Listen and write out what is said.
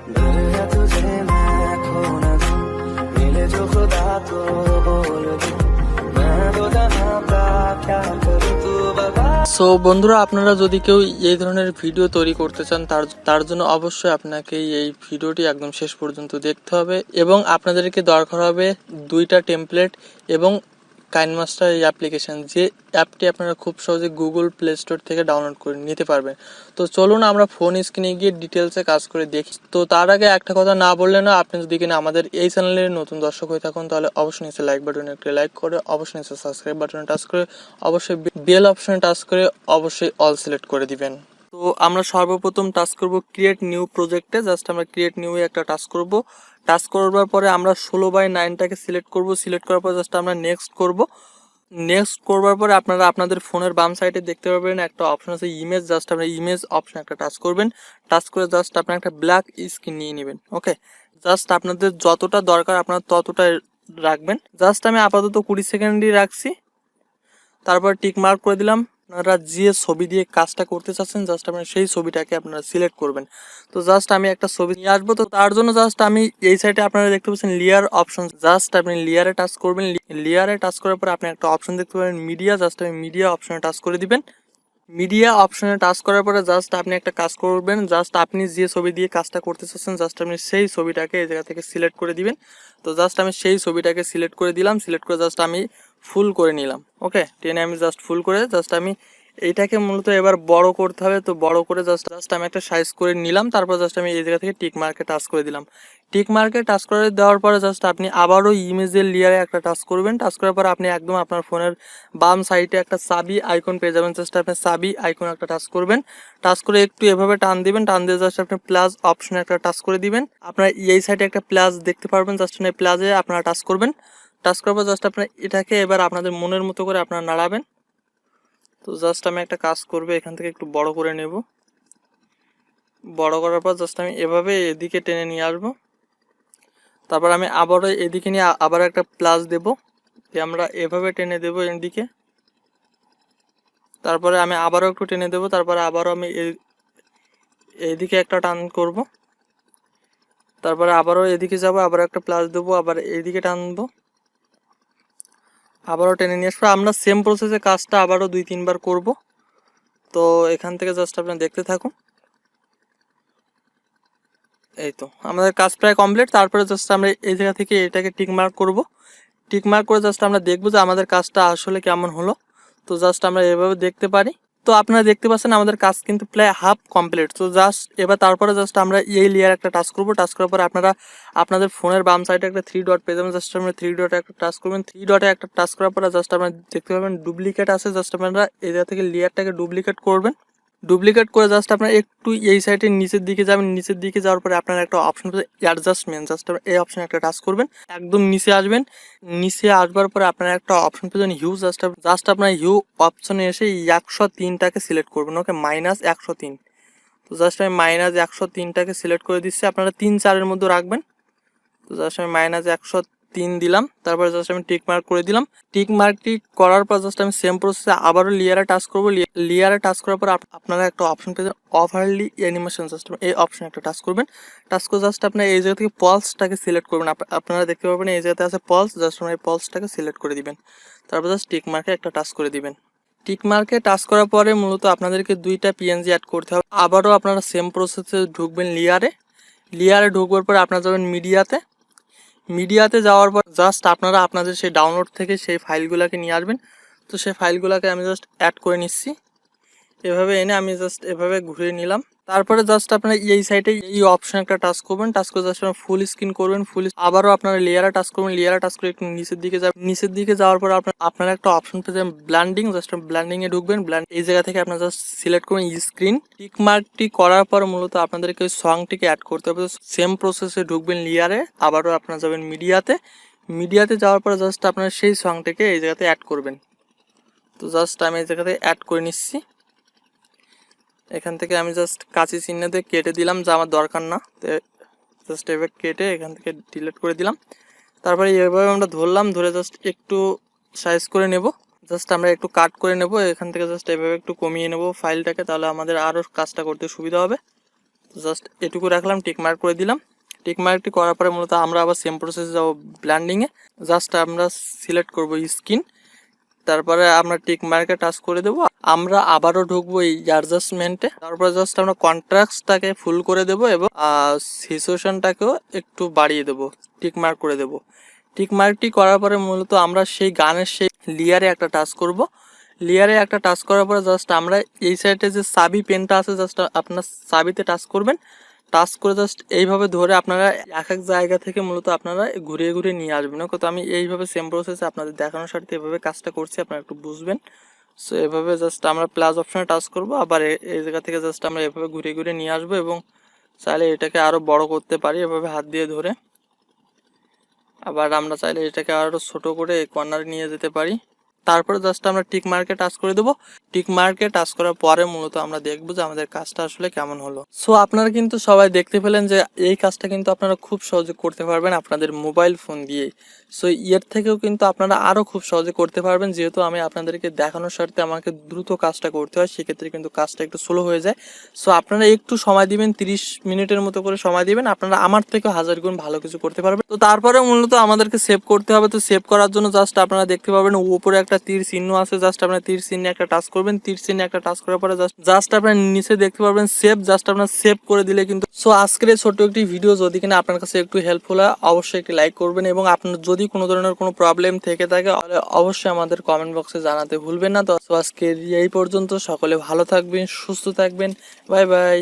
डर है तुझे मैं खो न दूं, मिले जो खुदा को बोल दूं, मैं तो जहां का क्या करूं तू बता। সো বন্ধুরা, আপনারা যদি কেউ এই ধরনের ভিডিও তৈরি করতে চান তার জন্য অবশ্যই আপনাকে এই ভিডিওটি একদম শেষ পর্যন্ত দেখতে হবে এবং আপনাদেরকে দরকার হবে দুইটা টেমপ্লেট এবং কাইনমাস্টার এই অ্যাপ্লিকেশন, যে অ্যাপটি আপনারা খুব সহজে গুগল প্লে স্টোর থেকে ডাউনলোড করে নিতে পারবেন। তো চলুন আমরা ফোন স্ক্রিনে গিয়ে ডিটেলসে কাজ করে দেখি। তো তার আগে একটা কথা না বললে না, আপনি যদি কিনা আমাদের এই চ্যানেলের নতুন দর্শক হয়ে থাকুন তাহলে অবশ্যই নিচে লাইক বাটনে একটি লাইক করে, অবশ্যই নিচে সাবস্ক্রাইব বাটনে টাচ করে, অবশ্যই বেল অপশনে টাচ করে অবশ্যই অল সিলেক্ট করে দিবেন। তো আমরা সর্বপ্রথম টাচ করব ক্রিয়েট নিউ প্রজেক্টে। জাস্ট আমরা ক্রিয়েট নিউ একটা টাচ করব। টাচ করবার পরে আমরা 16:9টাকে সিলেক্ট করব। সিলেক্ট করার পর জাস্ট আমরা নেক্সট করব। নেক্সট করবার পরে আপনারা আপনাদের ফোনের বাম সাইডে দেখতে পাবেন একটা অপশন আছে ইমেজ। জাস্ট আপনারা ইমেজ অপশন একটা টাচ করবেন। টাচ করে জাস্ট আপনারা একটা ব্ল্যাক স্ক্রিন নিয়ে নেবেন। ওকে, জাস্ট আপনাদের যতটা দরকার আপনারা ততটা রাখবেন। জাস্ট আমি আপাতত 20 সেকেন্ডই রাখছি। তারপর টিক মার্ক করে দিলাম। আপনারা যে ছবি দিয়ে কাজটা করতে চাচ্ছেন জাস্ট আপনারা সেই ছবিটাকে আপনারা সিলেক্ট করবেন। তো জাস্ট আমি একটা ছবি নিয়ে আসবো। তো তার জন্য জাস্ট আমি এই সাইডে আপনারা দেখতে পাচ্ছেন লেয়ার অপশন। জাস্ট আপনি লেয়ারে টাচ করবেন। লেয়ারে টাচ করার পরে আপনি একটা অপশন দেখতে পাবেন মিডিয়া। জাস্ট আমি মিডিয়া অপশনে টাচ করে দিবেন। মিডিয়া অপশনে টাচ করার পরে জাস্ট আপনি একটা কাজ করবেন। জাস্ট আপনি যে ছবি দিয়ে কাজটা করতে চাচ্ছেন জাস্ট আপনি সেই ছবিটাকে এই জায়গা থেকে সিলেক্ট করে দিবেন। তো জাস্ট আমি সেই ছবিটাকে সিলেক্ট করে দিলাম। সিলেক্ট করে জাস্ট আমি ফুল করে নিলাম। ওকে, টেনে আমি জাস্ট ফুল করে জাস্ট আমি এইটাকে মূলত এবার বড় করতে হবে। তো বড় করে জাস্ট আমি একটা সাইজ করে নিলাম। তারপর জাস্ট আমি এই জায়গা থেকে টিক মার্কে টাচ করে দিলাম। টিক মার্কে টাচ করে দেওয়ার পরে জাস্ট আপনি আবারও ইমেজের লেয়ারে একটা টাচ করবেন। টাচ করার পর আপনি একদম আপনার ফোনের বাম সাইডে একটা চাবি আইকন পেয়ে যাবেন। জাস্ট আপনি চাবি আইকন একটা টাচ করবেন। টাচ করে একটু এভাবে টান দিবেন। টান দিয়ে জাস্ট আপনি প্লাস অপশনে একটা টাচ করে দিবেন। আপনার এই সাইডে একটা প্লাস দেখতে পারবেন। জাস্ট এই প্লাসে আপনারা টাচ করবেন। টাচ করার পর জাস্ট আপনার এটাকে এবার আপনাদের মনের মতো করে আপনারা নাড়াবেন। তো জাস্ট আমি একটা কাজ করবো, এখান থেকে একটু বড় করে নেব। বড় করার পর জাস্ট আমি এভাবে এদিকে টেনে নিয়ে আসবো। তারপর আমি আবারও এদিকে নিয়ে আবার একটা প্লাস দেব। আমরা এভাবে টেনে দেব এদিকে। তারপরে আমি আবারও একটু টেনে দেব। তারপরে আবারও আমি এইদিকে একটা টান করব। তারপরে আবারও এদিকে যাব, আবার একটা প্লাস দেবো, আবার এইদিকে টানবো, আবারও টেনে নিয়ে আসবো। আমরা সেম প্রসেসে কাজটা আবারও 2-3 বার করব। তো এখান থেকে জাস্ট আপনি দেখতে থাকুন। এই তো আমাদের কাজ প্রায় কমপ্লিট। তারপরে জাস্ট আমরা এই জায়গা থেকে এটাকে টিক মার্ক করব। টিক মার্ক করে জাস্ট আমরা দেখবো যে আমাদের কাজটা আসলে কেমন হলো। তো জাস্ট আমরা এভাবে দেখতে পারি। তো আপনারা দেখতে পাচ্ছেন আমাদের কাজ কিন্তু প্রায় হাফ কমপ্লিট। তো জাস্ট এবার তারপরে জাস্ট আমরা এই লেয়ার একটা টাচ করব। টাচ করার পরে আপনারা আপনাদের ফোনের বাম সাইডে একটা 3 ডট পেয়ে যাবেন। জাস্ট আমরা 3 ডটে একটা টাচ করবেন। 3 ডটে একটা টাচ করার পরে জাস্ট আপনারা দেখতে পাবেন ডুপ্লিকেট আছে। জাস্ট আপনারা এই জায়গা থেকে লেয়ারটাকে ডুপ্লিকেট করবেন। ডুপ্লিকেট করে জাস্ট আপনারা একটু এই সাইডের নিচের দিকে যাবেন। নিচের দিকে যাওয়ার পরে আপনারা একটা অপশন পাবেন অ্যাডজাস্টমেন্ট। জাস্ট এই অপশনে একটা টাচ করবেন। একদম নিচে আসবেন। নিচে আসবার পরে আপনারা একটা অপশন পাবেন হিউ। জাস্ট আপনারা হিউ অপশনে এসে 103টাকে সিলেক্ট করবেন। ওকে, -103। তো জাস্ট আমি -103টাকে সিলেক্ট করে দিচ্ছি। আপনারা 3-4-এর মধ্যে রাখবেন। তো জাস্ট আমি -103 দিলাম। তারপরে জাস্ট আমি টিক মার্ক করে দিলাম। টিক মার্কটি করার পর জাস্ট আমি সেম প্রসেসে আবারও লেয়ারে টাচ করব। লেয়ারে টাচ করার পর আপনারা একটা অপশন পেয়ে যাবেন ওভারলি অ্যানিমেশন। জাস্ট এই অপশনে একটা টাচ করবেন। টাচ করে জাস্ট আপনার এই জায়গা থেকে পলসটাকে সিলেক্ট করবেন। আপনারা দেখতে পাবেন এই জায়গাতে আছে পলস। জাস্ট আপনারা এই পলসটাকে সিলেক্ট করে দিবেন। তারপর জাস্ট টিক মার্কে একটা টাচ করে দিবেন। টিক মার্কে টাচ করার পরে মূলত আপনাদেরকে 2টা পিএনজি অ্যাড করতে হবে। আবারও আপনারা সেম প্রসেসে ঢুকবেন লেয়ারে। লেয়ারে ঢুকবার পরে আপনারা যাবেন মিডিয়াতে। মিডিয়াতে যাওয়ার পর জাস্ট আপনারা আপনাদের সেই ডাউনলোড থেকে সেই ফাইলগুলোকে নিয়ে আসবেন। তো সেই ফাইলগুলোকে আমি জাস্ট অ্যাড করে নিচ্ছি। এভাবে এনে আমি জাস্ট এভাবে ঘুরিয়ে নিলাম। তারপরে জাস্ট আপনারা এই সাইডে এই অপশন একটা টাচ করবেন। টাচ করে জাস্ট আপনারা ফুল স্ক্রিন করবেন। আবারও আপনারা লেয়ারে টাচ করবেন। লেয়ারে টাচ করে একটু নিচের দিকে যাবেন। নিচের দিকে যাওয়ার পর আপনারা একটা অপশন পেয়ে যাবেন ব্ল্যান্ডিং। জাস্ট ব্ল্যান্ডিং এ ঢুকবেন। এই জায়গা থেকে আপনারা জাস্ট সিলেক্ট করবেন স্ক্রিন। টিক মার্কটি করার পর মূলত আপনাদেরকে ওই সংটিকে অ্যাড করতে হবে। সেম প্রসেসে ঢুকবেন লেয়ারে। আবারও আপনারা যাবেন মিডিয়াতে। মিডিয়াতে যাওয়ার পর জাস্ট আপনারা সেই সংটিকে এই জায়গাতে অ্যাড করবেন। তো জাস্ট আমি এই জায়গাতে অ্যাড করে নিচ্ছি। এখান থেকে আমি জাস্ট কাঁচি চিহ্ন দিয়ে কেটে দিলাম, যা আমার দরকার না। জাস্ট এভাবে কেটে এখান থেকে ডিলিট করে দিলাম। তারপরে এভাবে আমরা ধরলাম, ধরে জাস্ট একটু সাইজ করে নেব। জাস্ট আমরা একটু কাট করে নেব। এখান থেকে জাস্ট এভাবে একটু কমিয়ে নেব ফাইলটাকে, তাহলে আমাদের আরও কাজটা করতে সুবিধা হবে। তো জাস্ট এটুকু রাখলাম, টিক মার্ক করে দিলাম। টিক মার্কটি করার পরে মূলত আমরা আবার সেম প্রসেসে যাবো ব্ল্যান্ডিংয়ে। জাস্ট আমরা সিলেক্ট করব স্কিন, তারপরে আমরা টিক মার্কে টাচ করে দেবো। আমরা আবারও ঢুকবো এই অ্যাডজাস্টমেন্টে, তারপরে জাস্ট আমরা কন্ট্রাস্টটাকে ফুল করে দেবো এবং সিচুয়েশনটাকেও একটু বাড়িয়ে দেবো, টিক মার্ক করে দেবো। টিক মার্কটি করার পরে মূলত আমরা সেই গানের সেই লেয়ারে একটা টাচ করব। লেয়ারে একটা টাচ করার পরে জাস্ট আমরা এই সাইডে যে চাবি পেনটা আছে জাস্ট আপনার চাবিতে টাচ করবেন। টাচ করে জাস্ট এইভাবে ধরে আপনারা এক এক জায়গা থেকে মূলত আপনারা ঘুরিয়ে ঘুরিয়ে নিয়ে আসবেন। তো আমি এইভাবে সেম প্রসেসে আপনাদের দেখানোর সাথে এভাবে কাজটা করছি, আপনারা একটু বুঝবেন। সো এভাবে জাস্ট আমরা প্লাস অপশনে টাচ করব, আবার এই জায়গা থেকে জাস্ট আমরা এভাবে ঘুরিয়ে ঘুরিয়ে নিয়ে আসবো এবং চাইলে এটাকে আরও বড় করতে পারি এভাবে হাত দিয়ে ধরে। আবার আমরা চাইলে এটাকে আরও ছোট করে কর্নারে নিয়ে যেতে পারি। তারপরে জাস্ট আমরা টিক মার্কে টাচ করে দেবো। টিক মার্কে টাচ করার পরে মূলত আমরা দেখবো যে আমাদের কাজটা আসলে কেমন হলো। সো আপনারা কিন্তু সবাই দেখতে পেলেন যে এই কাজটা কিন্তু আপনারা খুব সহজে করতে পারবেন আপনাদের মোবাইল ফোন দিয়েই। সো এর থেকেও কিন্তু আপনারা আরও খুব সহজে করতে পারবেন, যেহেতু আমি আপনাদেরকে দেখানোর স্বার্থে আমাকে দ্রুত কাজটা করতে হয়, সেক্ষেত্রে কিন্তু কাজটা একটু স্লো হয়ে যায়। সো আপনারা একটু সময় দিবেন, 30 মিনিটের মতো করে সময় দিবেন, আপনারা আমার থেকে 1000 গুণ ভালো কিছু করতে পারবেন। তো তারপরে মূলত আমাদেরকে সেভ করতে হবে। তো সেভ করার জন্য জাস্ট আপনারা দেখতে পাবেন উপরে একটা তীর চিহ্ন আছে, জাস্ট আপনারা তীর চিহ্নে একটা টাচ করবেন। তীর চিহ্নে একটা টাচ করার পরে জাস্ট আপনারা নিচে দেখতে পারবেন সেভ, জাস্ট আপনারা সেভ করে দিলে কিন্তু। সো আজকের এই ছোট্ট একটি ভিডিও যদি কিনা আপনার কাছে একটু হেল্পফুল হয়, অবশ্যই একটি লাইক করবেন এবং আপনার যদি কোনো ধরনের কোনো প্রবলেম থেকে থাকে তাহলে অবশ্যই আমাদের কমেন্ট বক্সে জানাতে ভুলবেন না। তো আজকে এই পর্যন্ত, সকলে ভালো থাকবেন, সুস্থ থাকবেন, বাই বাই।